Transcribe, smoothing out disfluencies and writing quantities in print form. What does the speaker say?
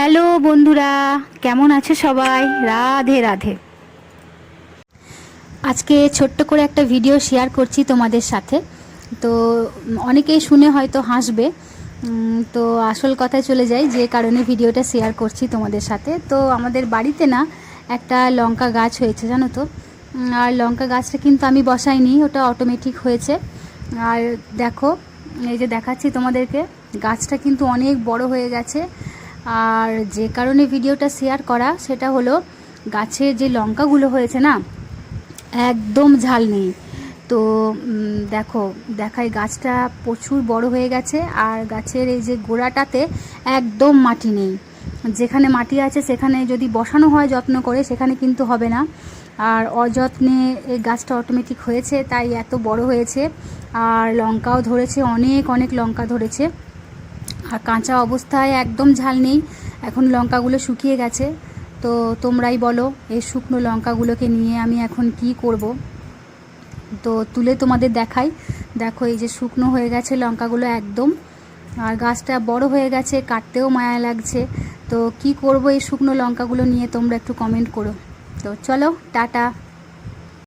Hello বন্ধুরা, কেমন আছে সবাই? রাধে রাধে। আজকে ছোট্ট করে একটা ভিডিও শেয়ার করছি তোমাদের সাথে। তো অনেকেই শুনে হয়তো হাসবে, তো আসল কথায় চলে যাই যে কারণে ভিডিওটা শেয়ার করছি তোমাদের সাথে। তো আমাদের বাড়িতে না একটা লঙ্কা গাছ হয়েছে, জানো তো। আর লঙ্কা গাছটা কিন্তু আমি বসাইনি, ওটা অটোমেটিক হয়েছে। আর দেখো, এই যে দেখাচ্ছি তোমাদেরকে, গাছটা কিন্তু অনেক বড় হয়ে গেছে। আর যে কারণে ভিডিওটা শেয়ার করা সেটা হলো, গাছে যে লঙ্কাগুলো হয়েছে না, একদম ঝাল নেই। তো দেখো, দেখাই গাছটা প্রচুর বড় হয়ে গেছে। আর গাছের এই যে গোড়াটাতে একদম মাটি নেই। যেখানে মাটি আছে সেখানে যদি বসানো হয় যত্ন করে, সেখানে কিন্তু হবে না। আর অযত্নে এই গাছটা অটোমেটিক হয়েছে, তাই এত বড় হয়েছে। আর লঙ্কাও ধরেছে, অনেক অনেক লঙ্কা ধরেছে। আর কাঁচা অবস্থায় একদম ঝাল নেই, এখন লঙ্কাগুলো শুকিয়ে গেছে। তো তোমরাই বলো, এই শুকনো লঙ্কাগুলোকে নিয়ে আমি এখন কি করব। তো তুলে তোমাদের দেখাই। দেখো, এই যে শুকনো হয়ে গেছে লঙ্কাগুলো একদম। আর গাছটা বড় হয়ে গেছে, কাটতেও মায়া লাগছে। তো কি করব এই শুকনো লঙ্কাগুলো নিয়ে, তোমরা একটু কমেন্ট করো। তো চলো, টাটা।